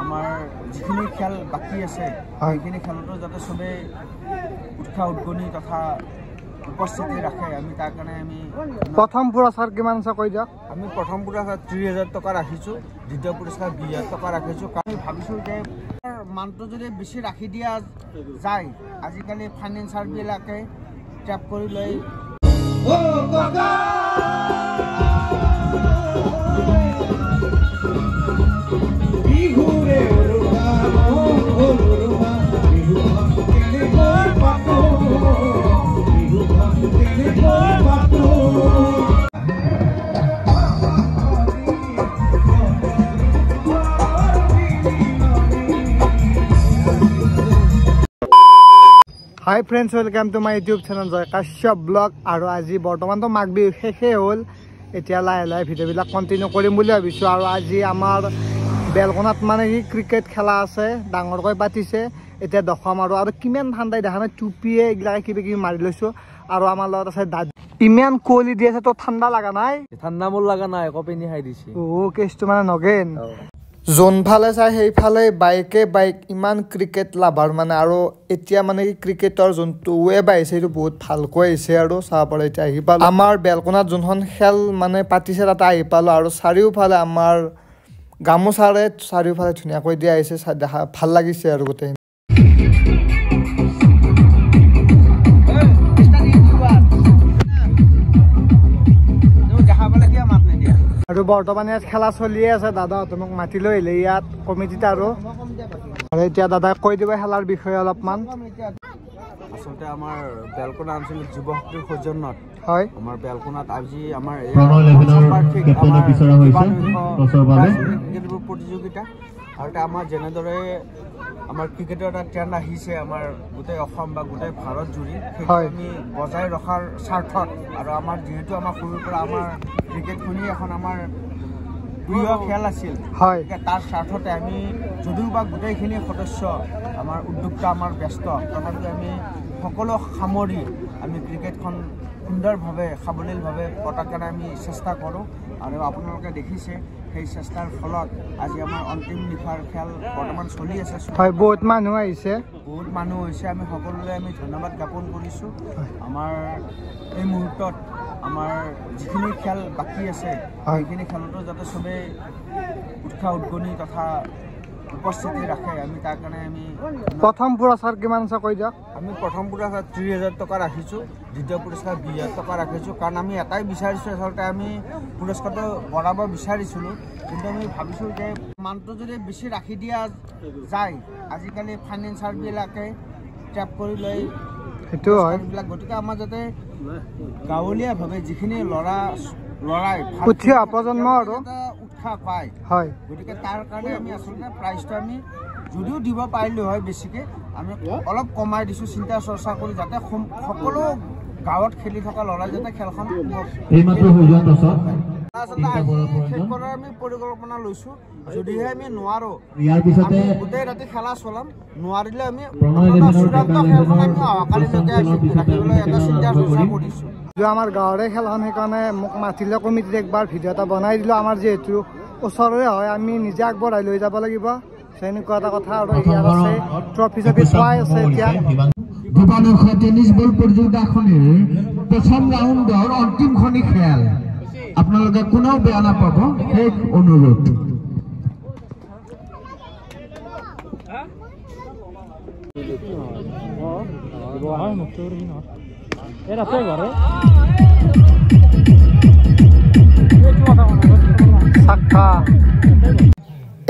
আমাৰ যিখিনি খেল বাকী আছে সেইখিনি খেলতো যাতে সবে উৎসাহ উদ্গনি তথা উপস্থিতি ৰাখে আমি তাৰ কাৰণে আমি প্ৰথম পুৰস্কাৰ কিমান আছে কৈ দিয়ক আমি প্ৰথম পুৰস্কাৰ 30,000 টকা ৰাখিছোঁ দ্বিতীয় পুৰস্কাৰ 20,000 টকা ৰাখিছোঁ কাৰণ আমি ভাবিছোঁ যে মানটো যদি বেছি ৰাখি দিয়া যায় আজিকালি ফাইনেন্সাৰবিলাকে ট্ৰেপ কৰি লৈ Hi friends, welcome to my YouTube channel Joy Kashyap Vlog আৰু আজি বৰ্তমানটো মাঘ বিহু শেষে হ'ল এতিয়া লাহে ভিডিঅ'বিলাক কন্টিনিউ কৰিম বুলি ভাবিছোঁ আৰু আজি আমাৰ বেলকনাত মানে কি ক্ৰিকেট খেলা আছে ডাঙৰকৈ পাতিছে এতিয়া দখম আৰু কিমান ঠাণ্ডাই দেখা নাই টুপিয়ে এইবিলাক কিবা মাৰি লৈছোঁ আৰু আমাৰ লগত আছে দাদা ইমান কোহলি দি আছে তো ঠাণ্ডা লগা নাই ঠাণ্ডা মোৰ লগা নাই কপিনি খাই দিছে কেছটো মানে নগেন যোনফালে চাই সেইফালে বাইকে বাইক ইমান ক্ৰিকেট লাভাৰ মানে আৰু এতিয়া মানে কি ক্ৰিকেটৰ যোনটো ৱেব আহিছে সেইটো বহুত ভালকৈ আহিছে আৰু চাব পাৰে এতিয়া আহি পালোঁ আমাৰ বেলকনাত যোনখন খেল মানে পাতিছে তাতে আহি পালোঁ আৰু চাৰিওফালে আমাৰ গামোচাৰে চাৰিওফালে ধুনীয়াকৈ দিয়া আহিছে দেখা ভাল লাগিছে আৰু গোটেই আৰু বৰ্তমান ইয়াত খেলা চলিয়ে আছে দাদাহঁতে মোক মাতি লৈ আহিলে ইয়াত কমিটিত আৰু এতিয়া দাদাই কৈ দিব খেলাৰ বিষয়ে অলপমান আচলতে আমাৰ বেলকনা আঞ্চলিক যুৱ শক্তিৰ সৌজন্যত হয় আমাৰ বেলকনাত আজি আমাৰ প্ৰতিযোগিতা আৰু এটা আমাৰ যেনেদৰে আমাৰ ক্ৰিকেটৰ এটা ট্ৰেণ্ড আহিছে আমাৰ গোটেই অসম বা গোটেই ভাৰত জুৰি সেইটো আমি বজাই ৰখাৰ স্বাৰ্থত আৰু আমাৰ যিহেতু আমাৰ সৰুৰ পৰা আমাৰ ক্ৰিকেটখনি এখন আমাৰ প্ৰিয় খেল আছিল হয় তাৰ স্বাৰ্থতে আমি যদিও বা গোটেইখিনি সদস্য আমাৰ উদ্যোক্তা আমাৰ ব্যস্ত তথাপিও আমি সকলো সামৰি আমি ক্ৰিকেটখন সুন্দৰভাৱে সাৱলীলভাৱে পতাৰ কাৰণে আমি চেষ্টা কৰোঁ আৰু আপোনালোকে দেখিছে সেই চেষ্টাৰ ফলত আজি আমাৰ অন্তিম নিশাৰ খেল বৰ্তমান চলি আছে হয় বহুত মানুহ আহিছে আমি সকলোলৈ আমি ধন্যবাদ জ্ঞাপন কৰিছোঁ আমাৰ এই মুহূৰ্তত আমাৰ যিখিনি খেল বাকী আছে সেইখিনি খেলতো যাতে সবে উৎসাহ উদ্গনি তথা উপস্থিতি ৰাখে আমি তাৰ কাৰণে আমি প্ৰথম পুৰস্কাৰ কিমান আছে কৈ দিয়ক আমি প্ৰথম পুৰস্কাৰ 30,000 টকা ৰাখিছোঁ দ্বিতীয় পুৰস্কাৰ 20,000 টকা ৰাখিছোঁ কাৰণ আমি এটাই বিচাৰিছোঁ আচলতে আমি পুৰস্কাৰটো বঢ়াব বিচাৰিছিলোঁ কিন্তু আমি ভাবিছোঁ যে মানটো যদি বেছি ৰাখি দিয়া যায় আজিকালি ফাইনেন্সাৰবিলাকে ট্ৰেপ কৰি লৈ সেইটো হয় গতিকে আমাৰ যাতে গাঁৱলীয়াভাৱে যিখিনি ল'ৰাই উঠি অহা প্ৰজন্ম আৰু উৎসাহ পায় হয় গতিকে তাৰ কাৰণে আমি আচলতে প্ৰাইজটো আমি যদিও দিব পাৰিলোঁ হয় বেছিকৈ আমি অলপ কমাই দিছোঁ চিন্তা চৰ্চা কৰি যাতে সকলো গাঁৱত খেলি থকা ল'ৰাই যাতে খেলখন শেষ কৰাৰ আমি পৰিকল্পনা লৈছোঁ যদিহে আমি নোৱাৰোঁ আমি গোটেই ৰাতি খেলা চলাম নোৱাৰিলে আমি চূড়ান্ত খেলখন আমি অহাকালিলৈকে ৰাখিবলৈ এটা চিন্তা চৰ্চা কৰিছোঁ আমাৰ গাঁৱৰে খেলখন সেইকাৰণে মোক মাতিলে কমিটিত একবাৰ ভিডিঅ' এটা বনাই দিলোঁ আমাৰ যিহেতু ওচৰৰে হয় আমি নিজে আগবঢ়াই লৈ যাব লাগিব সেনেকুৱা এটা কথা আৰু ইয়াত আছে ট্ৰফি চফি চোৱাই আছে এতিয়া দুবানুষ টেনিছ বল প্ৰতিযোগিতাখনিৰ প্ৰথম ৰাউণ্ডৰ অন্তিমখনি খেল আপোনালোকে কোনেও বেয়া নাপাব শেষ অনুৰোধ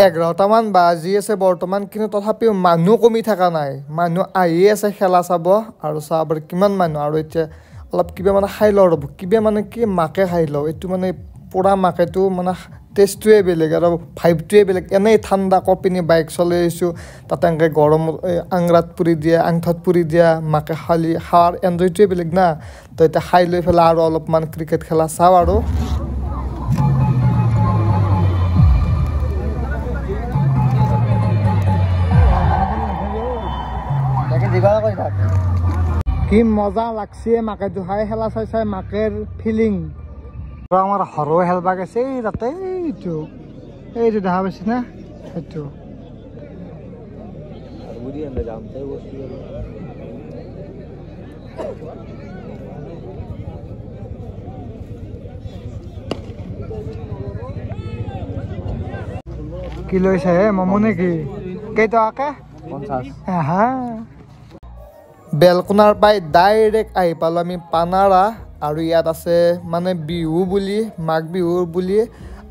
এঘাৰটামান বাজি আছে বৰ্তমান কিন্তু তথাপিও মানুহ কমি থকা নাই মানুহ আহিয়ে আছে খেলা চাব আৰু চাব কিমান মানুহ আৰু এতিয়া অলপ কিবা মানে খাই লওঁ ৰ'ব কিবা মানে কি মাকে খাই লওঁ এইটো মানে পুৰা মাকেটো মানে টেষ্টটোৱে বেলেগ আৰু ভাইবটোৱে বেলেগ এনেই ঠাণ্ডা কপিনি বাইক চলাই আহিছোঁ তাতে এনেকৈ গৰমত আংৰাত পুৰি দিয়া আংঠাত পুৰি দিয়া মাকে খালি খাৱাৰ এনজয়টোৱে বেলেগ না তো এতিয়া খাই লৈ পেলাই আৰু অলপমান ক্ৰিকেট খেলা চাওঁ আৰু কি মজা লাগছে মাকে জোহাই খেলা চাই চাই মাকেৰ ফিলিং আমাৰ সৰু খেলবা গেছে তাতে এইটো দেখা পাইছে না সেইটো কি লৈছে মমো নেকি কেইটকাকে 50 হা বেলকোনাৰ পাই ডাইৰেক্ট আহি পালোঁ আমি পানাৰা আৰু ইয়াত আছে মানে বিহু বুলি মাঘ বিহুৰ বুলি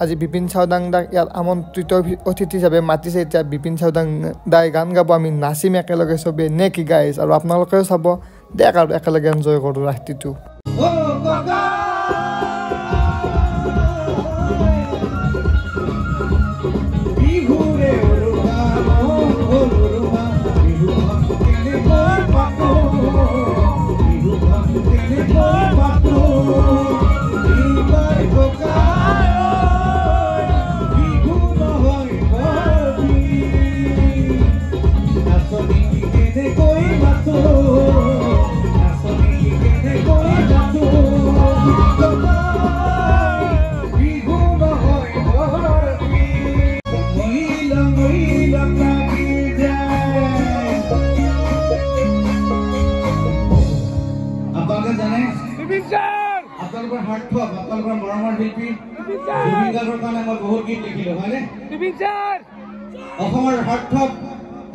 আজি বিপিন চাওদাং দাক ইয়াত আমন্ত্ৰিত অতিথি হিচাপে মাতিছে এতিয়া বিপিন চাওদাং দাই গান গাব আমি নাচিম একেলগে চবে নে কি গাইছ আৰু আপোনালোকেও চাব দেখ আৰু একেলগে এনজয় কৰোঁ ৰাতিটো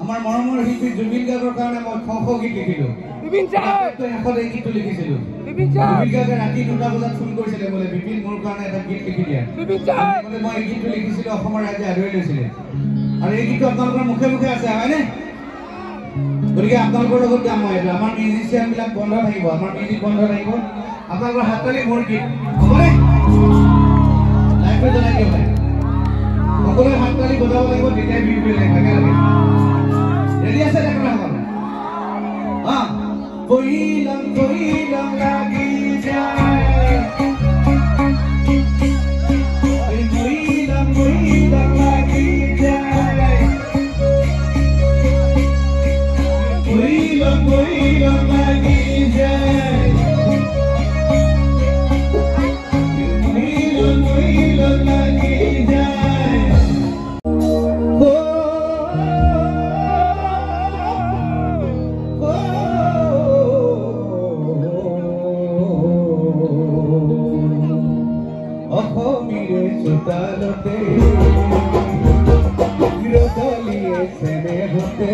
আমাৰ মৰমৰ শিল্পী জুবিন গাৰ্গৰ কাৰণে মই শ গীত লিখিলো গীতটো লিখিছিলো জুবিন গাৰ্গে ৰাতি 2টা বজাত ফোন কৰিছিলে বোলে বিপিন মোৰ কাৰণে এটা গীত লিখি দিয়া মই এই গীতটো লিখিছিলো অসমৰ ৰাইজে আদৰি লৈছিলে আৰু এই গীতটো আপোনালোকৰ মুখে মুখে আছে হয়নে গতিকে আপোনালোকৰ লগত গাম মই এইটো আমাৰ মিউজিচিয়ান বিলাক বন্ধ থাকিব আমাৰ মিউজিক বন্ধ থাকিব আপোনালোকৰ হাততালি মোৰ গীত হ'বনে লাইভটো জনাই দিয়ক সকলোৱে হাততালি বজাব লাগিব তেতিয়াই বিহু লাগিব একেলগে ৰেডি আছে দেখোন বইলং লাগি যায় বইলং লাগি যায় বইলং লাগি যায় বইলং লাগি যায় Dalote, Rodaliye sene hote,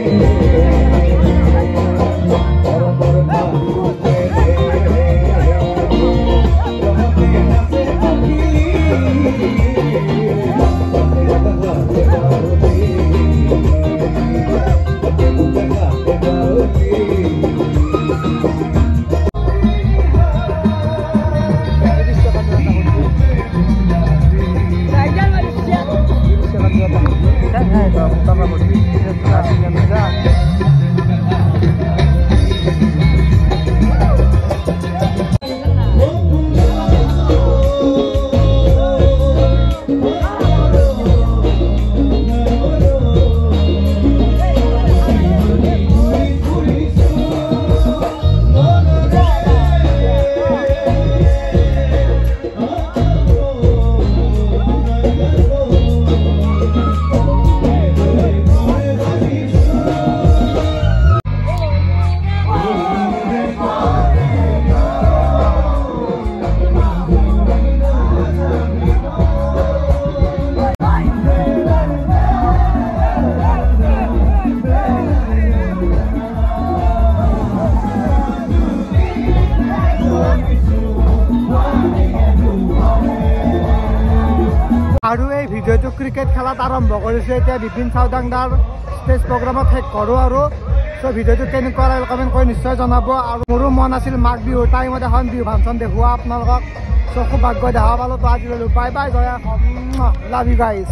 আৰু এই ভিডিঅ'টো ক্ৰিকেট খেলাত আৰম্ভ কৰিছে এতিয়া বিপিন চাওদাং দাৰ ষ্টেজ প্ৰগ্ৰামত শেষ কৰোঁ আৰু চ' ভিডিঅ'টো কেনেকুৱা লাগিল কমেণ্ট কৰি নিশ্চয় জনাব আৰু মোৰো মন আছিল মাঘ বিহুৰ টাইমত এখন বিহু ফাংচন দেখুওৱা আপোনালোকক চ' খুব ভাগ্য দেখা পালোঁ তো আজিলৈ bye bye Jay love you guys